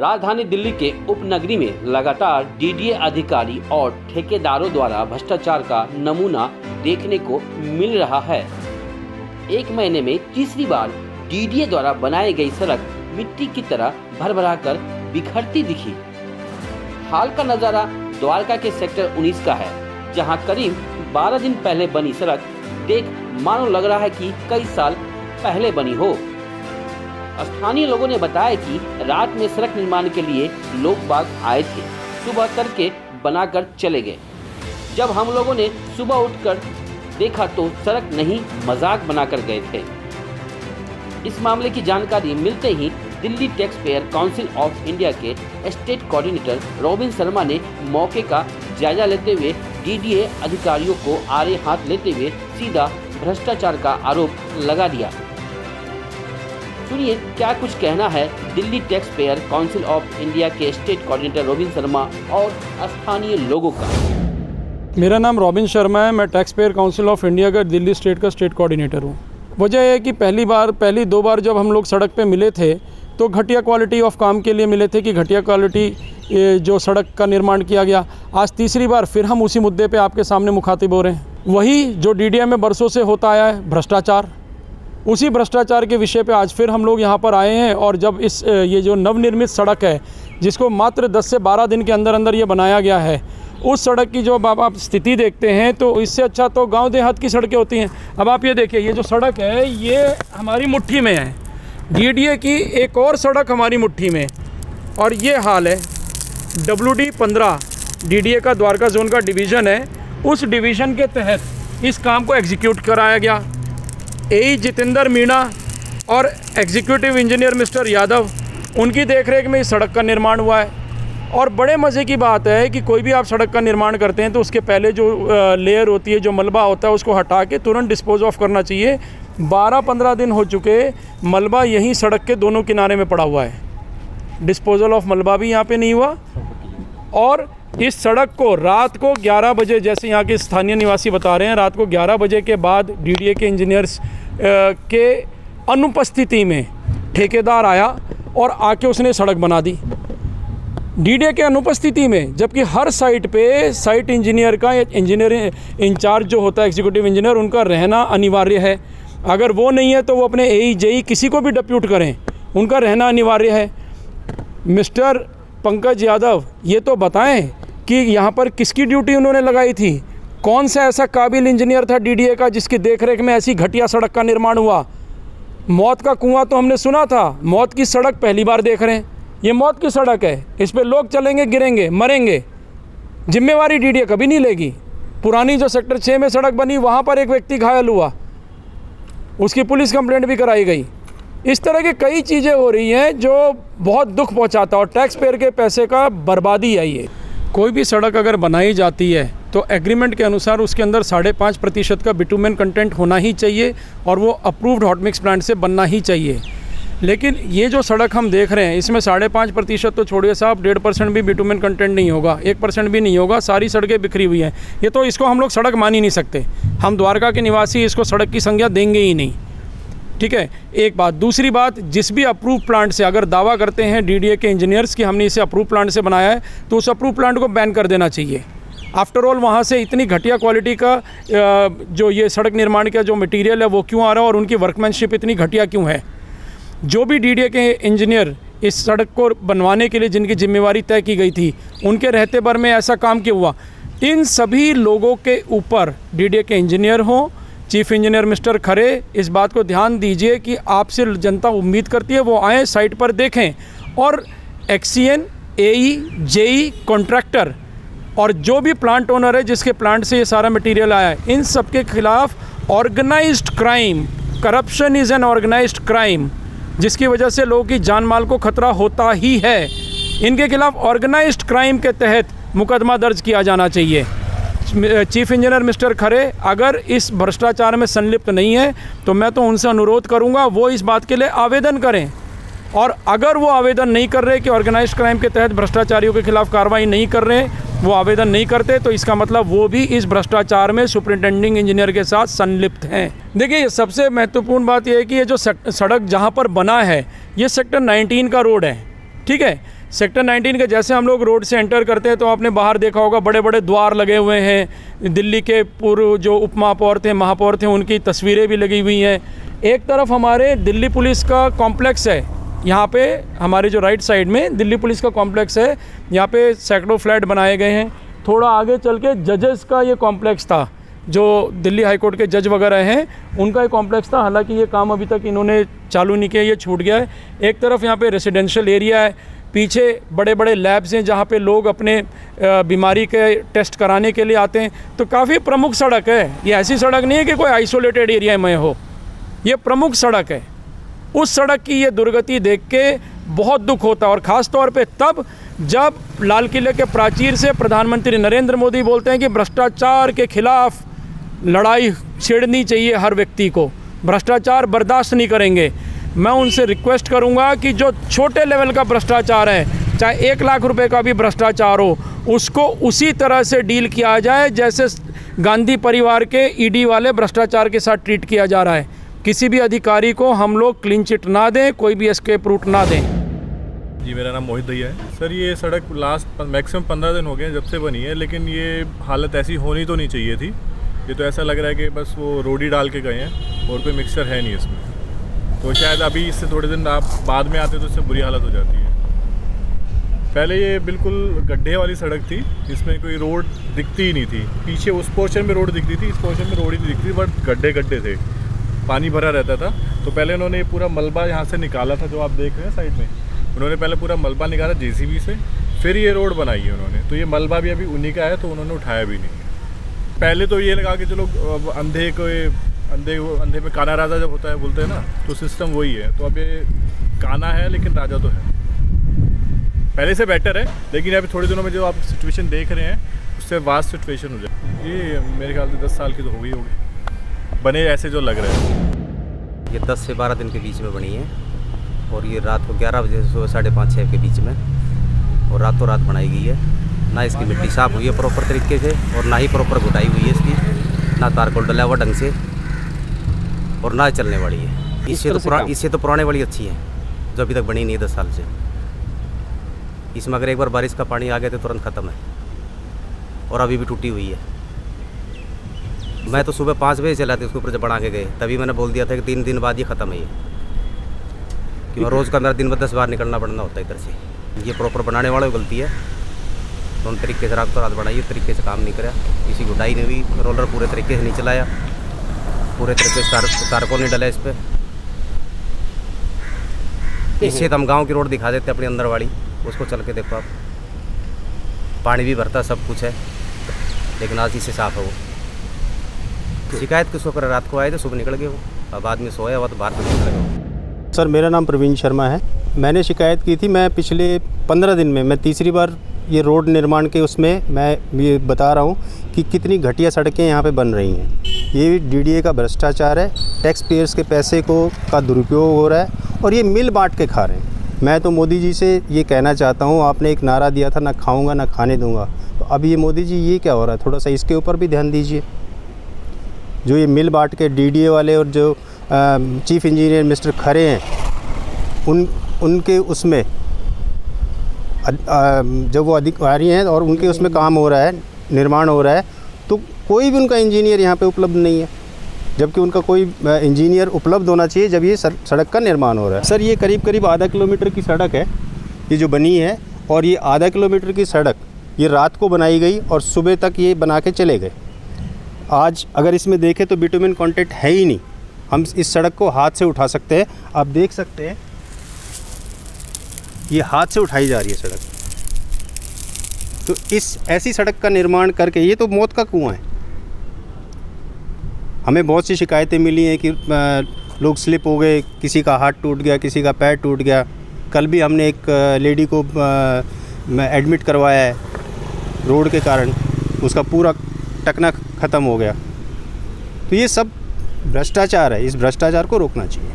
राजधानी दिल्ली के उपनगरी में लगातार डीडीए अधिकारी और ठेकेदारों द्वारा भ्रष्टाचार का नमूना देखने को मिल रहा है। एक महीने में तीसरी बार डीडीए द्वारा बनाई गई सड़क मिट्टी की तरह भरभरा कर बिखरती दिखी। हाल का नजारा द्वारका के सेक्टर 19 का है, जहां करीब 12 दिन पहले बनी सड़क देख मानो लग रहा है कि कई साल पहले बनी हो। स्थानीय लोगों ने बताया कि रात में सड़क निर्माण के लिए लोग बाग आए थे, सुबह करके बनाकर चले गए। जब हम लोगों ने सुबह उठकर देखा तो सड़क नहीं मजाक बनाकर गए थे। इस मामले की जानकारी मिलते ही Delhi taxpayer council of India के स्टेट कोऑर्डिनेटर रॉबिन शर्मा ने मौके का जायजा लेते हुए डीडीए अधिकारियों को आड़े हाथ लेते हुए सीधा भ्रष्टाचार का आरोप लगा दिया। सुनिए क्या कुछ कहना है Delhi taxpayer council of India के स्टेट कोऑर्डिनेटर रॉबिन शर्मा और स्थानीय लोगों का। मेरा नाम रॉबिन शर्मा है। मैं tax payer council of India का दिल्ली स्टेट का स्टेट कोऑर्डिनेटर हूँ। वजह है कि पहली दो बार जब हम लोग सड़क पे मिले थे तो घटिया क्वालिटी ऑफ काम के लिए मिले थे कि घटिया क्वालिटी जो सड़क का निर्माण किया गया। आज तीसरी बार फिर हम उसी मुद्दे पे आपके सामने मुखातिब हो रहे हैं। वही जो डीडीए में बरसों से होता आया है भ्रष्टाचार, उसी भ्रष्टाचार के विषय पे आज फिर हम लोग यहाँ पर आए हैं। और जब ये जो नवनिर्मित सड़क है जिसको मात्र 10 से 12 दिन के अंदर अंदर ये बनाया गया है, उस सड़क की जो आप स्थिति देखते हैं तो इससे अच्छा तो गांव देहात की सड़कें होती हैं। अब आप ये देखिए, ये जो सड़क है ये हमारी मुट्ठी में है। डीडीए की एक और सड़क हमारी मुट्ठी में, और ये हाल है। WD 15 डीडीए का द्वारका जोन का डिवीज़न है, उस डिवीज़न के तहत इस काम को एग्जीक्यूट कराया गया। एई जितेंद्र मीणा और एग्जीक्यूटिव इंजीनियर मिस्टर यादव, उनकी देखरेख में इस सड़क का निर्माण हुआ है। और बड़े मज़े की बात है कि कोई भी आप सड़क का निर्माण करते हैं तो उसके पहले जो लेयर होती है, जो मलबा होता है, उसको हटा के तुरंत डिस्पोज ऑफ करना चाहिए। 12-15 दिन हो चुके, मलबा यहीं सड़क के दोनों किनारे में पड़ा हुआ है। डिस्पोजल ऑफ मलबा भी यहाँ पे नहीं हुआ। और इस सड़क को रात को 11 बजे, जैसे यहाँ के स्थानीय निवासी बता रहे हैं, रात को 11 बजे के बाद डीडीए के इंजीनियर्स के अनुपस्थिति में ठेकेदार आया और आके उसने सड़क बना दी। डीडीए के अनुपस्थिति में, जबकि हर साइट पे साइट इंजीनियर का इंजीनियर इंचार्ज जो होता है, एग्जीक्यूटिव इंजीनियर, उनका रहना अनिवार्य है। अगर वो नहीं है तो वो अपने एई जेई किसी को भी डिप्यूट करें, उनका रहना अनिवार्य है। मिस्टर पंकज यादव, ये तो बताएं कि यहाँ पर किसकी ड्यूटी उन्होंने लगाई थी? कौन सा ऐसा काबिल इंजीनियर था डीडीए का जिसकी देखरेख में ऐसी घटिया सड़क का निर्माण हुआ? मौत का कुआं तो हमने सुना था, मौत की सड़क पहली बार देख रहे हैं। ये मौत की सड़क है, इस पे लोग चलेंगे, गिरेंगे, मरेंगे, जिम्मेवारी डीडीए कभी नहीं लेगी। पुरानी जो सेक्टर 6 में सड़क बनी, वहाँ पर एक व्यक्ति घायल हुआ, उसकी पुलिस कंप्लेंट भी कराई गई। इस तरह की कई चीज़ें हो रही हैं जो बहुत दुख पहुंचाता है, और टैक्स पेयर के पैसे का बर्बादी है ये। कोई भी सड़क अगर बनाई जाती है तो एग्रीमेंट के अनुसार उसके अंदर 5.5% का बिटुमेन कंटेंट होना ही चाहिए, और वो अप्रूव्ड हॉट मिक्स प्लांट से बनना ही चाहिए। लेकिन ये जो सड़क हम देख रहे हैं, इसमें 5.5% तो छोड़िए साहब, 1.5% भी बिटुमेन कंटेंट नहीं होगा, 1% भी नहीं होगा। सारी सड़कें बिखरी हुई हैं। ये तो इसको हम लोग सड़क मान ही नहीं सकते। हम द्वारका के निवासी इसको सड़क की संज्ञा देंगे ही नहीं। ठीक है, एक बात। दूसरी बात, जिस भी अप्रूव प्लांट से अगर दावा करते हैं डीडीए के इंजीनियर्स कि हमने इसे अप्रूव प्लांट से बनाया है, तो उस अप्रूव प्लांट को बैन कर देना चाहिए। आफ्टर ऑल वहाँ से इतनी घटिया क्वालिटी का जो ये सड़क निर्माण का जो मटेरियल है वो क्यों आ रहा है, और उनकी वर्कमैनशिप इतनी घटिया क्यों है? जो भी डीडीए के इंजीनियर इस सड़क को बनवाने के लिए जिनकी जिम्मेवारी तय की गई थी, उनके रहते भर में ऐसा काम क्यों हुआ? इन सभी लोगों के ऊपर, डीडीए के इंजीनियर हों, चीफ इंजीनियर मिस्टर खरे, इस बात को ध्यान दीजिए कि आपसे जनता उम्मीद करती है वो आएँ, साइट पर देखें, और एक्सीएन, एई, जेई, कॉन्ट्रैक्टर और जो भी प्लांट ओनर है जिसके प्लांट से ये सारा मटेरियल आया है, इन सब के खिलाफ organised crime, corruption is an organised crime, जिसकी वजह से लोगों की जान माल को खतरा होता ही है। इनके खिलाफ ऑर्गेनाइज्ड क्राइम के तहत मुकदमा दर्ज किया जाना चाहिए। चीफ इंजीनियर मिस्टर खरे अगर इस भ्रष्टाचार में संलिप्त नहीं है तो मैं तो उनसे अनुरोध करूंगा वो इस बात के लिए आवेदन करें, और अगर वो आवेदन नहीं कर रहे कि ऑर्गेनाइज्ड क्राइम के तहत भ्रष्टाचारियों के खिलाफ कार्रवाई नहीं कर रहे, वो आवेदन नहीं करते, तो इसका मतलब वो भी इस भ्रष्टाचार में सुपरिटेंडिंग इंजीनियर के साथ संलिप्त हैं। देखिए, सबसे महत्वपूर्ण बात यह है कि ये जो सड़क जहाँ पर बना है ये सेक्टर 19 का रोड है। ठीक है, सेक्टर 19 के जैसे हम लोग रोड से एंटर करते हैं तो आपने बाहर देखा होगा बड़े बड़े द्वार लगे हुए हैं। दिल्ली के पूर्व जो उप महापौर थे, महापौर थे, उनकी तस्वीरें भी लगी हुई हैं। एक तरफ हमारे दिल्ली पुलिस का कॉम्प्लेक्स है, यहाँ पे हमारे जो राइट साइड में दिल्ली पुलिस का कॉम्प्लेक्स है, यहाँ पे सैकड़ों फ्लैट बनाए गए हैं। थोड़ा आगे चल के जजेस का ये कॉम्प्लेक्स था, जो दिल्ली हाई कोर्ट के जज वगैरह हैं उनका एक कॉम्प्लेक्स था। हालांकि ये काम अभी तक इन्होंने चालू नहीं किया, ये छूट गया है। एक तरफ यहाँ पे रेसिडेंशियल एरिया है, पीछे बड़े बड़े लैब्स हैं जहाँ पे लोग अपने बीमारी के टेस्ट कराने के लिए आते हैं। तो काफ़ी प्रमुख सड़क है, ये ऐसी सड़क नहीं है कि कोई आइसोलेटेड एरिया में हो, ये प्रमुख सड़क है। उस सड़क की ये दुर्गति देख के बहुत दुख होता है, और ख़ास तौर पे तब जब लाल किले के प्राचीर से प्रधानमंत्री नरेंद्र मोदी बोलते हैं कि भ्रष्टाचार के खिलाफ लड़ाई छेड़नी चाहिए हर व्यक्ति को, भ्रष्टाचार बर्दाश्त नहीं करेंगे। मैं उनसे रिक्वेस्ट करूंगा कि जो छोटे लेवल का भ्रष्टाचार है, चाहे 1 लाख रुपए का भी भ्रष्टाचार हो, उसको उसी तरह से डील किया जाए जैसे गांधी परिवार के ईडी वाले भ्रष्टाचार के साथ ट्रीट किया जा रहा है। किसी भी अधिकारी को हम लोग क्लीन चिट ना दें, कोई भी एस्केप रूट ना दें। जी, मेरा नाम मोहित दैया है। सर, ये सड़क लास्ट मैक्सिमम 15 दिन हो गए जब से बनी है, लेकिन ये हालत ऐसी होनी तो नहीं चाहिए थी। ये तो ऐसा लग रहा है कि बस वो रोड ही डाल के गए हैं और कोई मिक्सचर है नहीं इसमें। तो शायद अभी इससे थोड़े दिन आप बाद में आते तो इससे बुरी हालत हो जाती है। पहले ये बिल्कुल गड्ढे वाली सड़क थी, इसमें कोई रोड दिखती ही नहीं थी। पीछे उस पोर्शन में रोड दिखती थी, इस पोर्शन में रोड ही नहीं दिखती, बट गड्ढे गड्ढे थे, पानी भरा रहता था। तो पहले उन्होंने ये पूरा मलबा यहाँ से निकाला था, जो आप देख रहे हैं साइड में। उन्होंने पहले पूरा मलबा निकाला जेसीबी से, फिर ये रोड बनाई है उन्होंने। तो ये मलबा भी अभी उन्हीं का है, तो उन्होंने उठाया भी नहीं। पहले तो ये लगा कि चलो अंधे में काना राजा जब होता है बोलते हैं ना, तो सिस्टम वही है। तो अब ये काना है लेकिन राजा तो है, पहले से बेटर है। लेकिन अभी थोड़े दिनों में जो आप सिचुएशन देख रहे हैं उससे वास्ट सिचुएशन हो जाए। ये मेरे ख्याल से 10 साल की तो हो गई होगी बने, ऐसे जो लग रहे हैं। ये 10 से 12 दिन के बीच में बनी है, और ये रात को 11 बजे से सुबह 5:30-6 के बीच में, और रातों रात बनाई गई है। ना इसकी मिट्टी साफ़ हुई है प्रॉपर तरीके से, और ना ही प्रॉपर घुटाई हुई है इसकी, ना तारकोल डला हुआ ढंग से, और ना चलने वाली है। इससे तो पुराने वाली अच्छी है, जो अभी तक बनी नहीं है 10 साल से। इसमें अगर एक बार बारिश का पानी आ गया तो तुरंत ख़त्म है, और अभी भी टूटी हुई है। मैं तो सुबह 5 बजे चला था उसके ऊपर जब बना के गए, तभी मैंने बोल दिया था कि 3 दिन बाद ये ख़त्म है ये, कि रोज़ का मेरा दिन में 10 बार निकलना पड़ना होता है इधर से। ये प्रॉपर बनाने वालों की गलती है। दोनों तरीके से रात बनाई, इस तरीके से काम नहीं करा, किसी गुटाई नहीं हुई, रोलर पूरे तरीके से नहीं चलाया, पूरे तरीके से तारकोल नहीं डला इस पर। इससे तो हम गाँव की रोड दिखा देते अपनी अंदर वाली, उसको चल के देखो आप, पानी भी भरता, सब कुछ है, लेकिन आज इससे साफ़ है वो। शिकायत किसको कर, रात को आए थे सुबह निकल गए वो, अब आदमी सोया हुआ तो बाहर तो निकल गया। सर, मेरा नाम प्रवीण शर्मा है। मैंने शिकायत की थी, मैं पिछले 15 दिन में मैं तीसरी बार ये रोड निर्माण के उसमें मैं ये बता रहा हूँ कि कितनी घटिया सड़कें यहाँ पे बन रही हैं। ये डीडीए का भ्रष्टाचार है, टैक्स पेयर्स के पैसे का दुरुपयोग हो रहा है, और ये मिल बांट के खा रहे हैं। मैं तो मोदी जी से ये कहना चाहता हूँ, आपने एक नारा दिया था, ना खाऊंगा ना खाने दूंगा, तो अब ये मोदी जी ये क्या हो रहा है, थोड़ा सा इसके ऊपर भी ध्यान दीजिए। जो ये मिल बांट के डीडीए वाले और जो चीफ इंजीनियर मिस्टर खरे हैं, उनके उसमें जब वो अधिकारी हैं और उनके उसमें काम हो रहा है, निर्माण हो रहा है, तो कोई भी उनका इंजीनियर यहाँ पे उपलब्ध नहीं है, जबकि उनका कोई इंजीनियर उपलब्ध होना चाहिए जब ये सड़क का निर्माण हो रहा है। सर, ये करीब आधा किलोमीटर की सड़क है ये जो बनी है, और ये आधा किलोमीटर की सड़क ये रात को बनाई गई और सुबह तक ये बना के चले गए। आज अगर इसमें देखें तो बिटुमिन कंटेंट है ही नहीं। हम इस सड़क को हाथ से उठा सकते हैं, आप देख सकते हैं ये हाथ से उठाई जा रही है सड़क। तो इस ऐसी सड़क का निर्माण करके, ये तो मौत का कुआं है। हमें बहुत सी शिकायतें मिली हैं कि लोग स्लिप हो गए, किसी का हाथ टूट गया, किसी का पैर टूट गया। कल भी हमने एक लेडी को एडमिट करवाया है रोड के कारण, उसका पूरा टकना ख़त्म हो गया। तो ये सब भ्रष्टाचार है, इस भ्रष्टाचार को रोकना चाहिए।